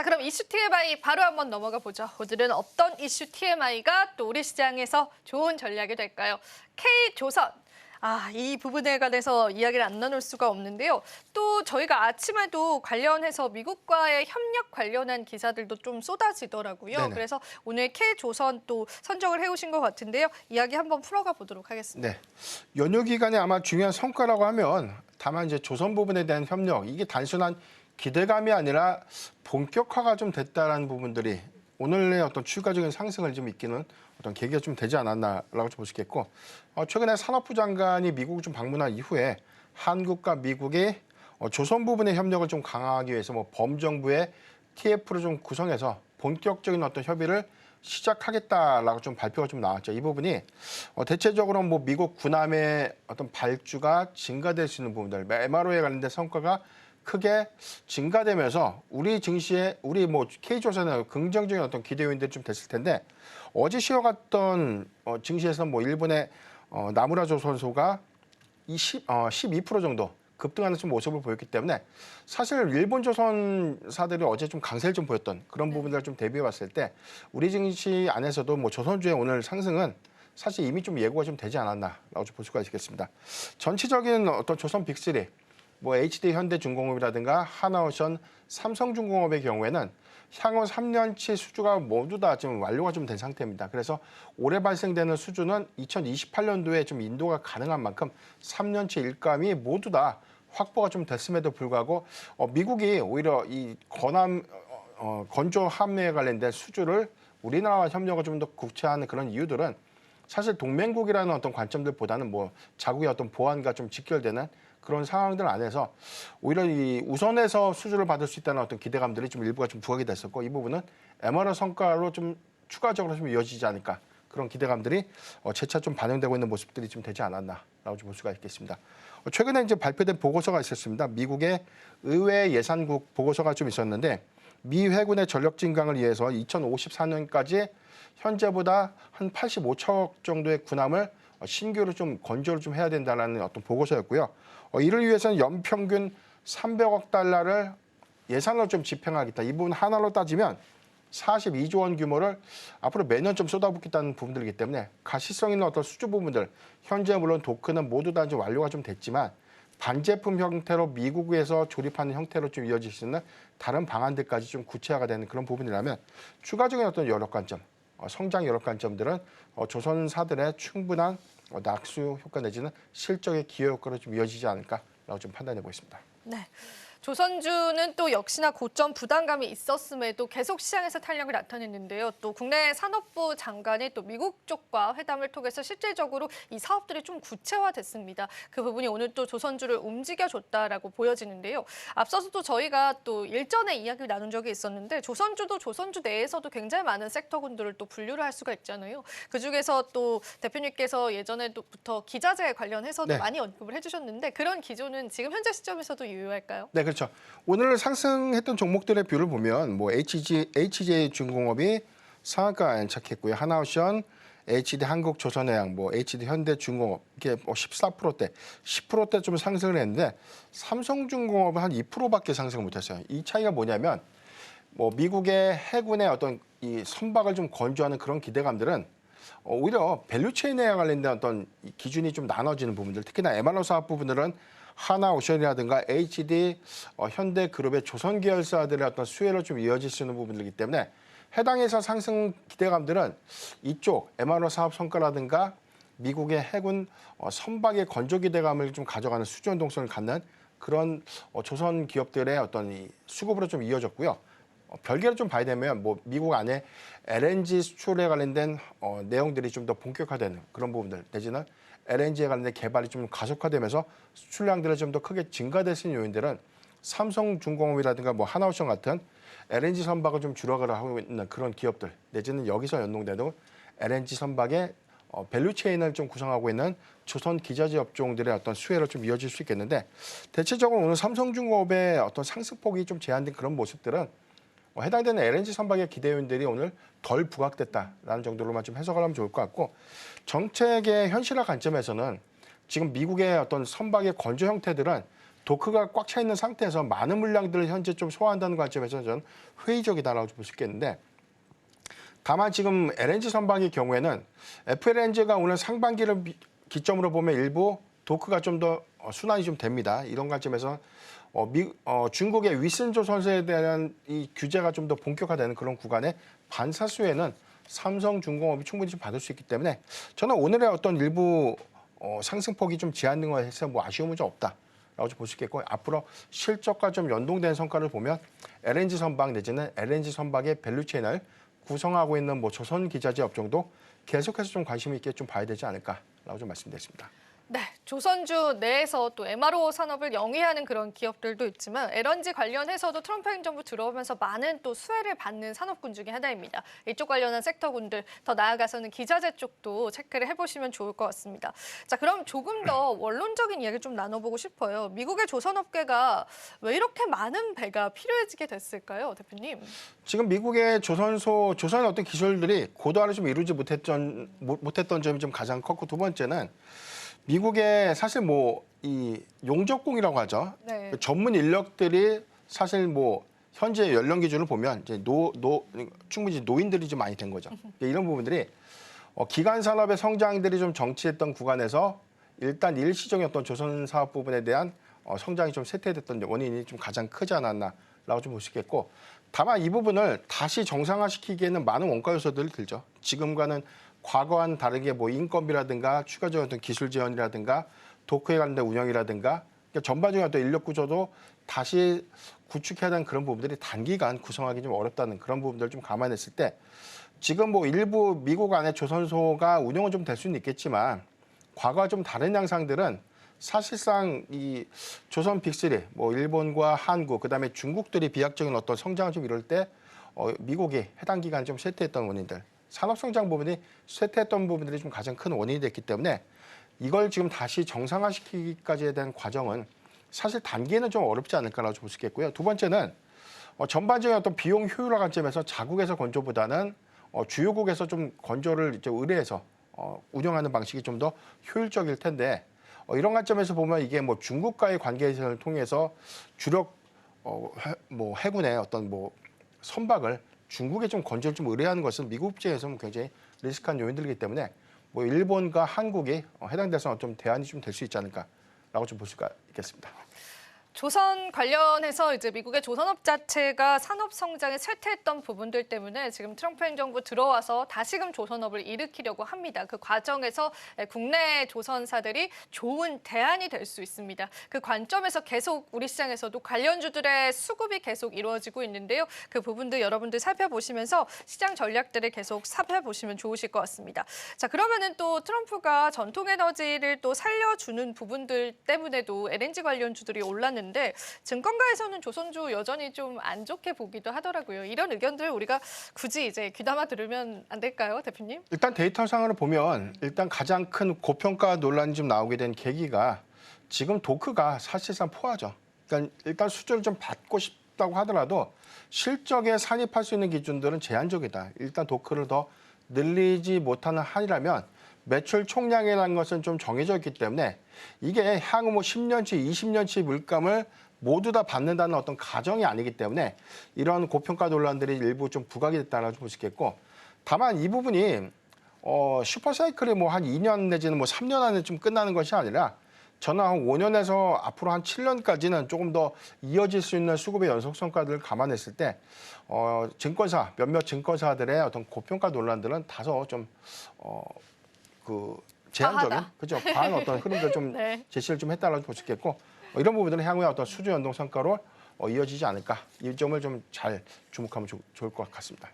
자, 그럼 이슈 TMI 바로 한번 넘어가 보죠. 오늘은 어떤 이슈 TMI가 또 우리 시장에서 좋은 전략이 될까요? K조선. 이 부분에 관해서 이야기를 안 나눌 수가 없는데요. 또 저희가 아침에도 관련해서 미국과의 협력 관련한 기사들도 좀 쏟아지더라고요. 네네. 그래서 오늘 K조선 또 선정을 해오신 것 같은데요. 이야기 한번 풀어가 보도록 하겠습니다. 네. 연휴 기간에 아마 중요한 성과라고 하면 다만 이제 조선 부분에 대한 협력, 이게 단순한 기대감이 아니라 본격화가 좀 됐다라는 부분들이 오늘의 어떤 추가적인 상승을 좀 이끄는 어떤 계기가 좀 되지 않았나라고 좀 볼 수 있겠고, 최근에 산업부 장관이 미국을 좀 방문한 이후에 한국과 미국이 조선 부분의 협력을 좀 강화하기 위해서 뭐 범정부의 TF를 좀 구성해서 본격적인 어떤 협의를 시작하겠다라고 좀 발표가 좀 나왔죠. 이 부분이 대체적으로 뭐 미국 군함의 어떤 발주가 증가될 수 있는 부분들, MRO에 관련된 성과가 크게 증가되면서 우리 증시에 우리 뭐 K조선의 긍정적인 어떤 기대 요인들이 좀 됐을 텐데, 어제 쉬어갔던 증시에서 뭐 일본의 나무라 조선소가 12% 정도 급등하는 좀 모습을 보였기 때문에 사실 일본 조선사들이 어제 좀 강세를 좀 보였던 그런 부분들을 좀 대비해 봤을 때 우리 증시 안에서도 뭐 조선주의 오늘 상승은 사실 이미 좀 예고가 좀 되지 않았나라고 좀 볼 수가 있겠습니다. 전체적인 어떤 조선 빅3, 뭐 HD 현대중공업이라든가 하나오션, 삼성중공업의 경우에는 향후 3년치 수주가 모두 다 지금 완료가 좀 된 상태입니다. 그래서 올해 발생되는 수주는 2028년도에 좀 인도가 가능한 만큼 3년치 일감이 모두 다 확보가 좀 됐음에도 불구하고 미국이 오히려 이 건조 함유에 관련된 수주를 우리나라와 협력을 좀 더 구체화하는 그런 이유들은 사실 동맹국이라는 어떤 관점들보다는 뭐 자국의 어떤 보안과 좀 직결되는 그런 상황들 안에서 오히려 이 우선해서 수주를 받을 수 있다는 어떤 기대감들이 좀 일부가 좀 부각이 됐었고, 이 부분은 MRO 성과로 좀 추가적으로 좀 이어지지 않을까, 그런 기대감들이 재차 좀 반영되고 있는 모습들이 좀 되지 않았나라고 좀 볼 수가 있겠습니다. 최근에 이제 발표된 보고서가 있었습니다. 미국의 의회 예산국 보고서가 좀 있었는데, 미 해군의 전력 증강을 위해서 2054년까지 현재보다 한 85억 정도의 군함을 신규로 좀 건조를 좀 해야 된다는 어떤 보고서였고요. 이를 위해서는 연평균 300억 달러를 예산으로 좀 집행하겠다. 이 부분 하나로 따지면 42조 원 규모를 앞으로 매년 좀 쏟아붓겠다는 부분들이기 때문에 가시성 있는 어떤 수주 부분들, 현재 물론 도크는 모두 다 이제 완료가 좀 됐지만 반제품 형태로 미국에서 조립하는 형태로 좀 이어질 수 있는 다른 방안들까지 좀 구체화가 되는 그런 부분이라면 추가적인 어떤 여력 관점, 성장 여력 관점들은 조선사들의 충분한 낙수 효과 내지는 실적의 기여 효과로 좀 이어지지 않을까라고 좀 판단해 보겠습니다. 네. 조선주는 또 역시나 고점 부담감이 있었음에도 계속 시장에서 탄력을 나타냈는데요. 또 국내 산업부 장관이 또 미국 쪽과 회담을 통해서 실질적으로 이 사업들이 좀 구체화됐습니다. 그 부분이 오늘 또 조선주를 움직여줬다라고 보여지는데요. 앞서서도 저희가 또 일전에 이야기를 나눈 적이 있었는데 조선주도 조선주 내에서도 굉장히 많은 섹터군들을 또 분류를 할 수가 있잖아요. 그중에서 또 대표님께서 예전에부터 기자재 관련해서도 네. 많이 언급을 해주셨는데 그런 기조는 지금 현재 시점에서도 유효할까요? 네, 그렇죠. 오늘 상승했던 종목들의 뷰를 보면 뭐 HJ중공업이 상한가 안착했고요. 하나오션, HD 한국조선해양, 뭐 HD 현대중공업 이게 뭐 14%대, 10%대 좀 상승을 했는데 삼성중공업은 한 2%밖에 상승을 못했어요. 이 차이가 뭐냐면 뭐 미국의 해군의 어떤 이 선박을 좀 건조하는 그런 기대감들은 오히려 밸류체인에 관련된 어떤 기준이 좀 나눠지는 부분들, 특히나 MRO 사업 부분들은 하나오션이라든가 HD 현대그룹의 조선 계열사들의 어떤 수혜로 좀 이어질 수 있는 부분들이기 때문에 해당에서 상승 기대감들은 이쪽 MRO 사업 성과라든가 미국의 해군 선박의 건조 기대감을 좀 가져가는 수주 연동성을 갖는 그런 조선 기업들의 어떤 이 수급으로 좀 이어졌고요. 별개로 좀 봐야 되면 뭐 미국 안에 LNG 수출에 관련된 내용들이 좀 더 본격화되는 그런 부분들, 내지는 LNG에 관련된 개발이 좀 가속화되면서 수출량들이 좀 더 크게 증가될 수 있는 요인들은 삼성중공업이라든가 뭐 하나오션 같은 LNG 선박을 좀 주력을 하고 있는 그런 기업들, 내지는 여기서 연동되는 LNG 선박의 밸류체인을 좀 구성하고 있는 조선 기자재 업종들의 어떤 수혜로 좀 이어질 수 있겠는데, 대체적으로 오늘 삼성중공업의 어떤 상승폭이 좀 제한된 그런 모습들은 해당되는 LNG 선박의 기대 요인들이 오늘 덜 부각됐다라는 정도로만 좀 해석을 하면 좋을 것 같고, 정책의 현실화 관점에서는 지금 미국의 어떤 선박의 건조 형태들은 도크가 꽉 차 있는 상태에서 많은 물량들을 현재 좀 소화한다는 관점에서 저는 회의적이다라고 볼 수 있겠는데, 다만 지금 LNG 선박의 경우에는 FLNG가 오늘 상반기를 기점으로 보면 일부 도크가 좀 더 순환이 좀 됩니다. 이런 관점에서 중국의 위슨조선소에 대한 이 규제가 좀 더 본격화되는 그런 구간에 반사수에는 삼성중공업이 충분히 좀 받을 수 있기 때문에 저는 오늘의 어떤 일부 상승폭이 좀 제한된 거에서 뭐 아쉬움은 좀 없다라고 볼 수 있겠고, 앞으로 실적과 좀 연동된 성과를 보면 LNG 선박 내지는 LNG 선박의 밸류체인을 구성하고 있는 뭐 조선기자재 업종도 계속해서 좀 관심 있게 좀 봐야 되지 않을까라고 좀 말씀드렸습니다. 네, 조선주 내에서 또 MRO 산업을 영위하는 그런 기업들도 있지만 LNG 관련해서도 트럼프 행정부 들어오면서 많은 또 수혜를 받는 산업군 중에 하나입니다. 이쪽 관련한 섹터군들, 더 나아가서는 기자재 쪽도 체크를 해보시면 좋을 것 같습니다. 자, 그럼 조금 더 원론적인 이야기 좀 나눠보고 싶어요. 미국의 조선업계가 왜 이렇게 많은 배가 필요해지게 됐을까요, 대표님? 지금 미국의 조선의 어떤 기술들이 고도화를 좀 이루지 못했던 점이 좀 가장 컸고, 두 번째는 미국의 사실 뭐 이 용접공이라고 하죠. 네. 전문 인력들이 사실 뭐 현재 연령 기준을 보면 이제 충분히 노인들이 좀 많이 된 거죠. 이런 부분들이 기간 산업의 성장들이 좀 정치했던 구간에서 일단 일시적인 어떤 조선 사업 부분에 대한 성장이 좀 쇠퇴됐던 원인이 좀 가장 크지 않았나라고 좀 볼 수 있겠고, 다만 이 부분을 다시 정상화시키기에는 많은 원가 요소들이 들죠. 지금과는 과거와는 다르게 뭐 인건비라든가 추가적인 어떤 기술 지원이라든가 도크에 관련된 운영이라든가, 그러니까 전반적인 어떤 인력 구조도 다시 구축해야 되는 그런 부분들이 단기간 구성하기 좀 어렵다는 그런 부분들을 좀 감안했을 때, 지금 뭐 일부 미국 안에 조선소가 운영은 좀 될 수는 있겠지만 과거와 좀 다른 양상들은 사실상 이 조선 빅3, 뭐 일본과 한국, 그다음에 중국들이 비약적인 어떤 성장을 좀 이룰 때 미국이 해당 기간 좀 쇠퇴했던 원인들, 산업 성장 부분이 쇠퇴했던 부분들이 좀 가장 큰 원인이 됐기 때문에 이걸 지금 다시 정상화시키기까지에 대한 과정은 사실 단기에는 좀 어렵지 않을까라고 볼 수 있겠고요. 두 번째는 전반적인 어떤 비용 효율화 관점에서 자국에서 건조보다는 주요국에서 좀 건조를 이제 의뢰해서 운영하는 방식이 좀 더 효율적일 텐데, 이런 관점에서 보면 이게 뭐 중국과의 관계를 통해서 주력 뭐 해군의 어떤 뭐 선박을 중국에 좀 건조를 좀 의뢰하는 것은 미국 입장에서는 굉장히 리스크한 요인들이기 때문에 뭐 일본과 한국이 해당돼서 좀 대안이 좀 될 수 있지 않을까라고 좀 볼 수가 있겠습니다. 조선 관련해서 이제 미국의 조선업 자체가 산업 성장에 쇠퇴했던 부분들 때문에 지금 트럼프 행정부 들어와서 다시금 조선업을 일으키려고 합니다. 그 과정에서 국내 조선사들이 좋은 대안이 될 수 있습니다. 그 관점에서 계속 우리 시장에서도 관련주들의 수급이 계속 이루어지고 있는데요. 그 부분들 여러분들 살펴보시면서 시장 전략들을 계속 살펴보시면 좋으실 것 같습니다. 자, 그러면은 또 트럼프가 전통에너지를 또 살려주는 부분들 때문에도 LNG 관련주들이 올랐는데, 증권가에서는 조선주 여전히 좀 안 좋게 보기도 하더라고요. 이런 의견들 우리가 굳이 이제 귀담아 들으면 안 될까요, 대표님? 일단 데이터상으로 보면 일단 가장 큰 고평가 논란이 좀 나오게 된 계기가 지금 도크가 사실상 포화죠. 그러니까 일단 수주를 좀 받고 싶다고 하더라도 실적에 산입할 수 있는 기준들은 제한적이다. 일단 도크를 더 늘리지 못하는 한이라면 매출 총량이라는 것은 좀 정해져 있기 때문에 이게 향후 뭐 10년치, 20년치 물감을 모두 다 받는다는 어떤 가정이 아니기 때문에 이런 고평가 논란들이 일부 좀 부각이 됐다고 볼 수 있겠고, 다만 이 부분이 슈퍼사이클이 뭐 한 2년 내지는 뭐 3년 안에 좀 끝나는 것이 아니라 저는 한 5년에서 앞으로 한 7년까지는 조금 더 이어질 수 있는 수급의 연속 성과들을 감안했을 때 몇몇 증권사들의 어떤 고평가 논란들은 다소 좀 제한적인, 그죠? 과한 어떤 흐름들 좀 네. 제시를 좀 했다라고 볼 수 있겠고, 이런 부분들은 향후에 어떤 수주 연동 성과로 이어지지 않을까, 이 점을 좀 잘 주목하면 좋을 것 같습니다.